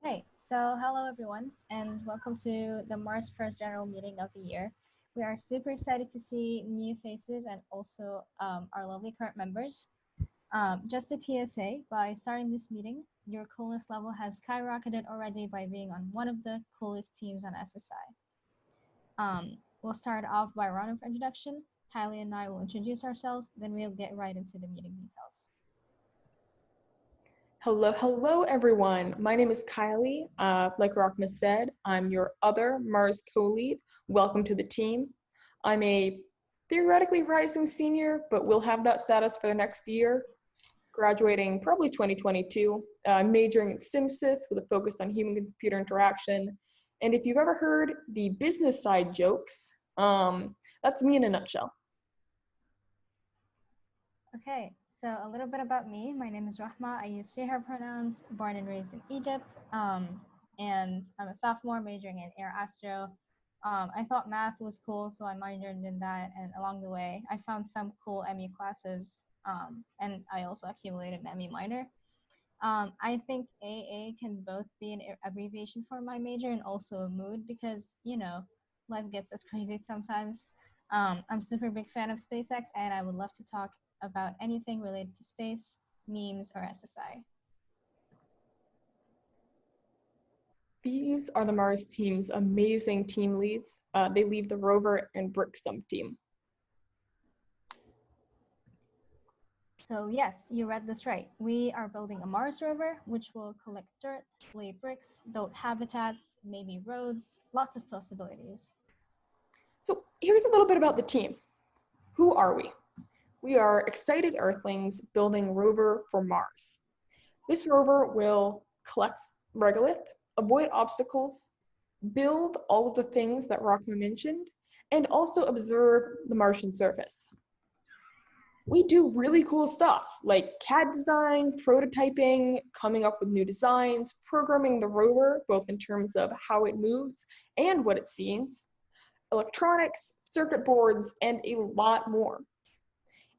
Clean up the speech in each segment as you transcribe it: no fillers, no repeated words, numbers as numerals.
Right, so hello everyone, and welcome to the Mars first general meeting of the year. We are super excited to see new faces and also our lovely current members. Just a PSA, by starting this meeting, your coolness level has skyrocketed already by being on one of the coolest teams on SSI. We'll start off by a round of introduction. Kylie and I will introduce ourselves, then we'll get right into the meeting details. Hello, everyone. My name is Kylie. Like Rachna said, I'm your other Mars co-lead. Welcome to the team. I'm a theoretically rising senior, but will have that status for the next year, graduating probably 2022, majoring in SimSys with a focus on human-computer interaction. And if you've ever heard the business side jokes, that's me in a nutshell. Okay, so a little bit about me. My name is Rahma. I use she, her pronouns, born and raised in Egypt. And I'm a sophomore majoring in air astro. I thought math was cool, so I minored in that. And along the way, I found some cool ME classes. And I also accumulated an ME minor. I think AA can both be an abbreviation for my major and also a mood because, life gets us crazy sometimes. I'm super big fan of SpaceX, and I would love to talk about anything related to space, memes, or SSI. These are the Mars team's amazing team leads. They lead the rover and brick stump team. So yes, you read this right. We are building a Mars rover, which will collect dirt, lay bricks, build habitats, maybe roads, lots of possibilities. So here's a little bit about the team. Who are we? We are excited Earthlings building a rover for Mars. This rover will collect regolith, avoid obstacles, build all of the things that Rachma mentioned, and also observe the Martian surface. We do really cool stuff like CAD design, prototyping, coming up with new designs, programming the rover, both in terms of how it moves and what it sees, electronics, circuit boards, and a lot more.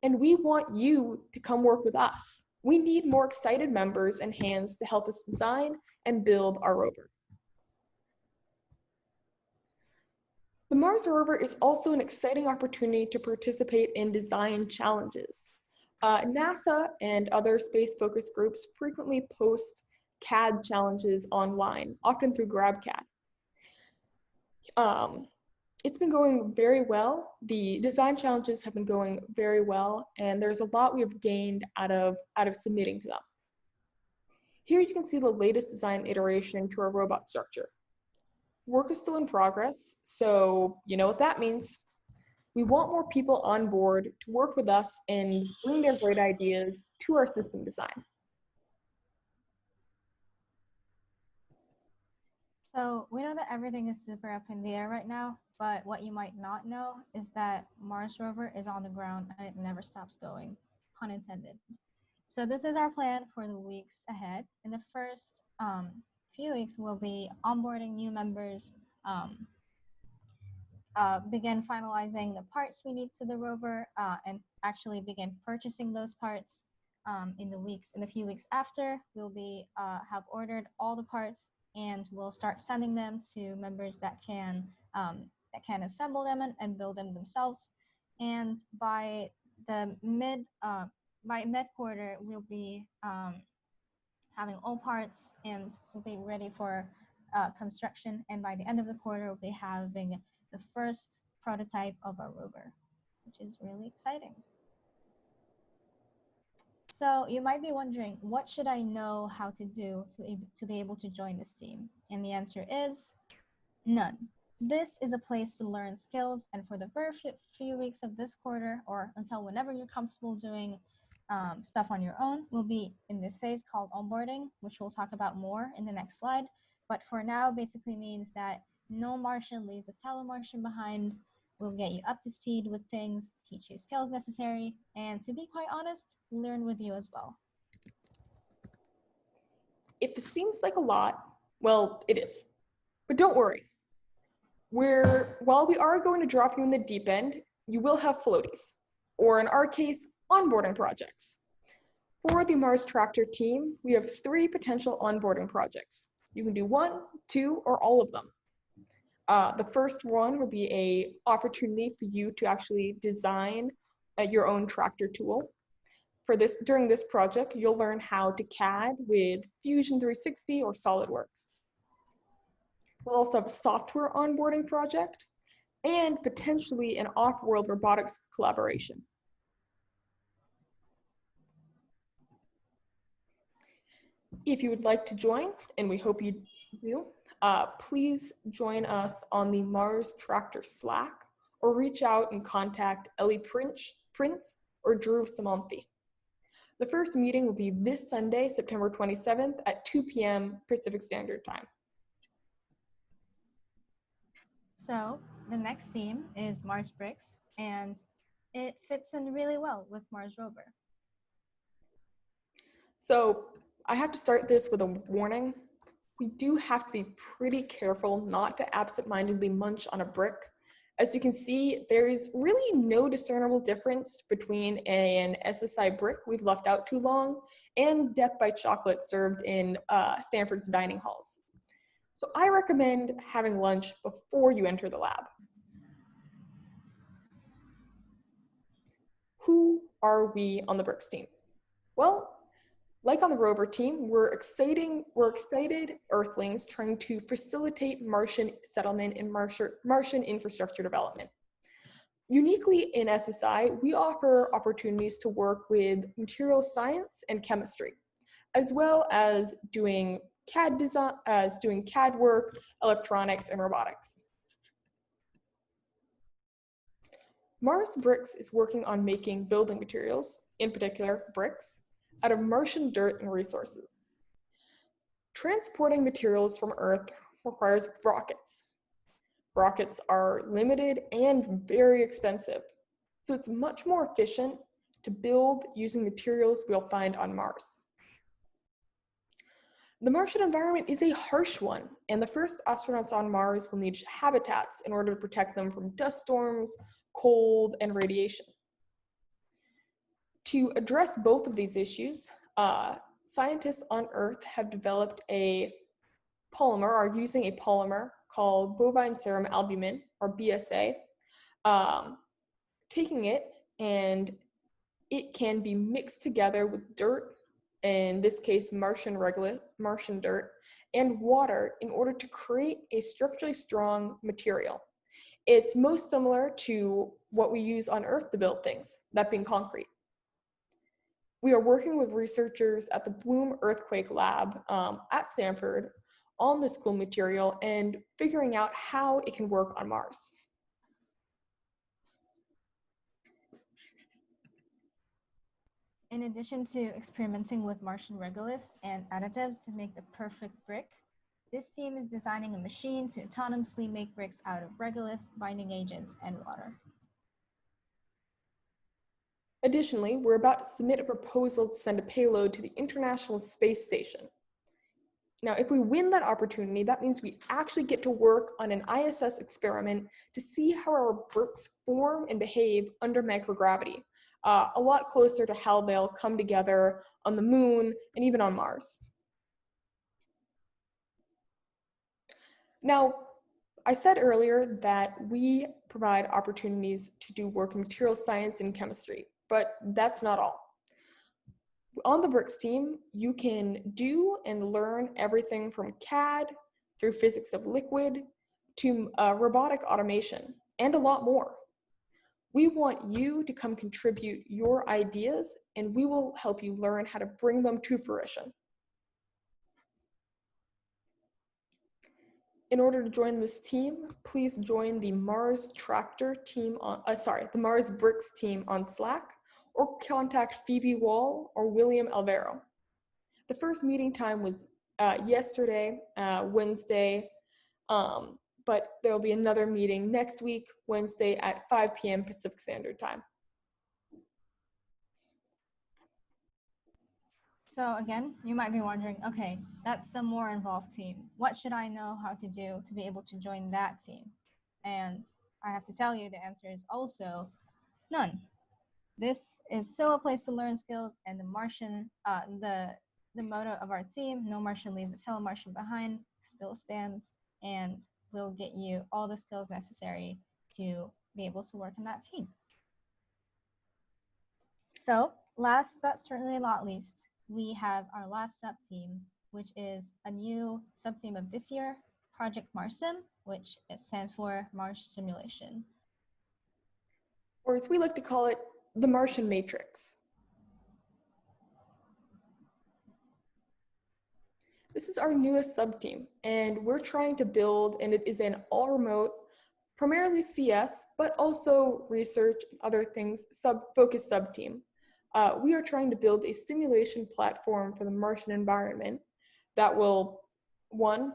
And we want you to come work with us. We need more excited members and hands to help us design and build our rover. The Mars rover is also an exciting opportunity to participate in design challenges. NASA and other space-focused groups frequently post CAD challenges online, often through GrabCAD. It's been going very well. The design challenges have been going very well, and there's a lot we have gained out of submitting to them. Here you can see the latest design iteration to our robot structure. Work is still in progress, so you know what that means. We want more people on board to work with us and bring their great ideas to our system design. So we know that everything is super up in the air right now, but what you might not know is that Mars rover is on the ground and it never stops going, pun intended. So this is our plan for the weeks ahead. In the first few weeks, we'll be onboarding new members, begin finalizing the parts we need to the rover, and actually begin purchasing those parts. In the few weeks after, we'll be have ordered all the parts, and we'll start sending them to members that can assemble them and build them themselves. And by mid quarter, we'll be having all parts and we'll be ready for construction. And by the end of the quarter, we'll be having the first prototype of our rover, which is really exciting. So you might be wondering, what should I know how to do to be able to join this team? And the answer is none. This is a place to learn skills, and for the very few weeks of this quarter, or until whenever you're comfortable doing stuff on your own, we'll be in this phase called onboarding, which we'll talk about more in the next slide. But for now, basically means that no Martian leaves a fellow Martian behind. We'll get you up to speed with things, teach you skills necessary, and to be quite honest, learn with you as well. If this seems like a lot, well, it is. But don't worry. While we are going to drop you in the deep end, you will have floaties, or in our case, onboarding projects. For the Mars Tractor team, we have 3 potential onboarding projects. You can do one, two, or all of them. The first one would be an opportunity for you to actually design your own tractor tool. During this project, you'll learn how to CAD with Fusion 360 or SolidWorks. We'll also have a software onboarding project and potentially an off-world robotics collaboration. If you would like to join, and we hope you do, please join us on the Mars Tractor Slack or reach out and contact Ellie Prince or Drew Samonthi. The first meeting will be this Sunday, September 27th at 2 p.m. Pacific Standard Time. So the next team is Mars Bricks, and it fits in really well with Mars Rover. So I have to start this with a warning. We do have to be pretty careful not to absentmindedly munch on a brick. As you can see, there is really no discernible difference between an SSI brick we've left out too long and Death by Chocolate served in Stanford's dining halls. So I recommend having lunch before you enter the lab. Who are we on the Bricks team? Well, like on the rover team, we're excited Earthlings trying to facilitate Martian settlement and Martian infrastructure development. Uniquely in SSI, we offer opportunities to work with material science and chemistry, as well as doing CAD design, CAD work, electronics, and robotics. Mars Bricks is working on making building materials, in particular bricks, out of Martian dirt and resources. Transporting materials from Earth requires rockets. Rockets are limited and very expensive, so it's much more efficient to build using materials we'll find on Mars. The Martian environment is a harsh one, and the first astronauts on Mars will need habitats in order to protect them from dust storms, cold, and radiation. To address both of these issues, scientists on Earth have developed a polymer, or using a polymer called bovine serum albumin, or BSA, taking it, and it can be mixed together with dirt, in this case Martian dirt, and water in order to create a structurally strong material. It's most similar to what we use on Earth to build things, that being concrete. We are working with researchers at the Bloom Earthquake Lab at Stanford on this cool material and figuring out how it can work on Mars. In addition to experimenting with Martian regolith and additives to make the perfect brick, this team is designing a machine to autonomously make bricks out of regolith, binding agents, and water. Additionally, we're about to submit a proposal to send a payload to the International Space Station. Now, if we win that opportunity, that means we actually get to work on an ISS experiment to see how our bricks form and behave under microgravity, a lot closer to how they'll come together on the moon and even on Mars. Now, I said earlier that we provide opportunities to do work in material science and chemistry, but that's not all. On the Bricks team, you can do and learn everything from CAD through physics of liquid to robotic automation and a lot more. We want you to come contribute your ideas, and we will help you learn how to bring them to fruition. In order to join this team, please join the Mars Tractor team the Mars Bricks team on Slack, or contact Phoebe Wall or William Alvaro. The first meeting time was yesterday, Wednesday, but there will be another meeting next week, Wednesday at 5 p.m. Pacific Standard Time. So again, you might be wondering, okay, that's a more involved team. What should I know how to do to be able to join that team? And I have to tell you, the answer is also none. This is still a place to learn skills, and the the motto of our team, no Martian leaves a fellow Martian behind, still stands, and will get you all the skills necessary to be able to work in that team. So last but certainly not least, we have our last sub-team, which is a new sub-team of this year, Project MARSIM, which stands for Mars Simulation. Or as we like to call it, the Martian Matrix. This is our newest sub-team, and we're trying to build, and it is an all-remote, primarily CS, but also research and other things, focused sub-team. We are trying to build a simulation platform for the Martian environment that will, one,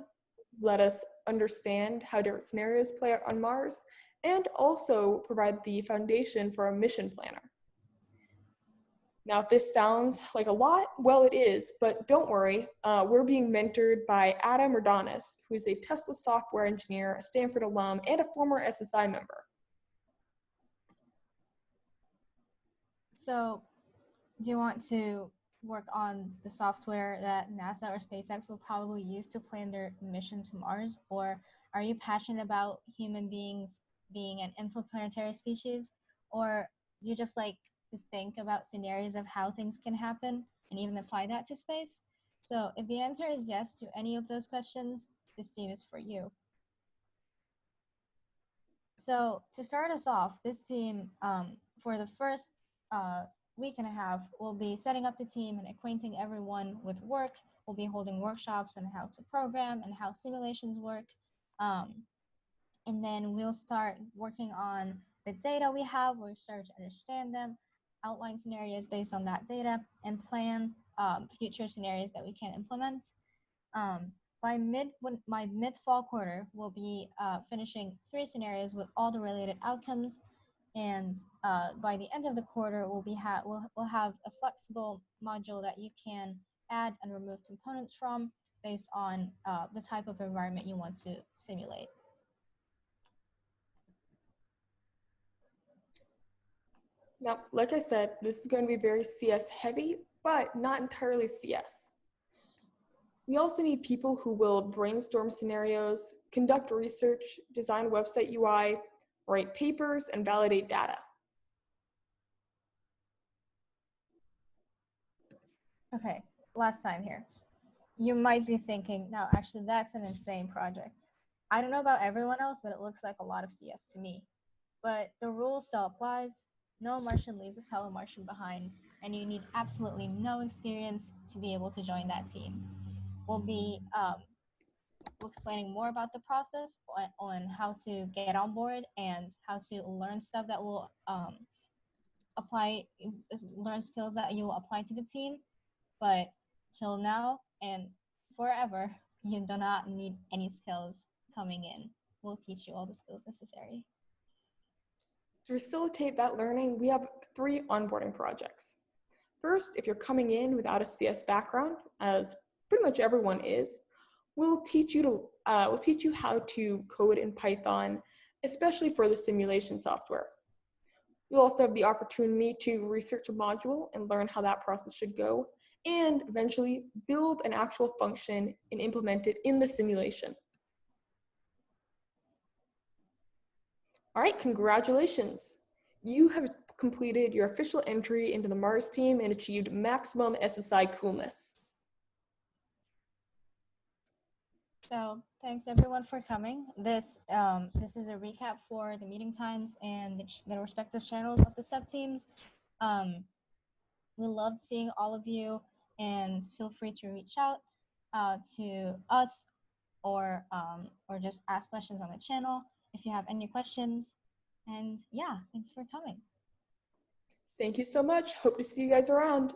let us understand how different scenarios play out on Mars, and also provide the foundation for a mission planner. Now, if this sounds like a lot, well, it is, but don't worry. We're being mentored by Adam Rodanis, who's a Tesla software engineer, a Stanford alum, and a former SSI member. So, do you want to work on the software that NASA or SpaceX will probably use to plan their mission to Mars? Or are you passionate about human beings being an interplanetary species? Or do you just like to think about scenarios of how things can happen and even apply that to space? So if the answer is yes to any of those questions, this team is for you. So to start us off, this team, for the first week and a half, we'll be setting up the team and acquainting everyone with work. We'll be holding workshops on how to program and how simulations work. And then we'll start working on the data we have. We'll start to understand them, outline scenarios based on that data, and plan future scenarios that we can implement. By mid-fall quarter, we'll be finishing 3 scenarios with all the related outcomes. And by the end of the quarter, we'll have a flexible module that you can add and remove components from based on the type of environment you want to simulate. Now, like I said, this is going to be very CS heavy, but not entirely CS. We also need people who will brainstorm scenarios, conduct research, design website UI, write papers, and validate data. Okay, last time here. You might be thinking, no, actually, that's an insane project. I don't know about everyone else, but it looks like a lot of CS to me. But the rule still applies. No Martian leaves a fellow Martian behind, and you need absolutely no experience to be able to join that team. We'll be explaining more about the process on how to get on board and how to learn stuff that will learn skills that you will apply to the team. But till now and forever, you do not need any skills coming in. We'll teach you all the skills necessary. To facilitate that learning, we have 3 onboarding projects. First, if you're coming in without a CS background, as pretty much everyone is, we'll teach you how to code in Python, especially for the simulation software. You'll also have the opportunity to research a module and learn how that process should go, and eventually build an actual function and implement it in the simulation. All right, congratulations. You have completed your official entry into the Mars team and achieved maximum SSI coolness. So thanks everyone for coming. This is a recap for the meeting times and the respective channels of the sub-teams. We loved seeing all of you, and feel free to reach out to us or just ask questions on the channel if you have any questions. And yeah, thanks for coming. Thank you so much. Hope to see you guys around.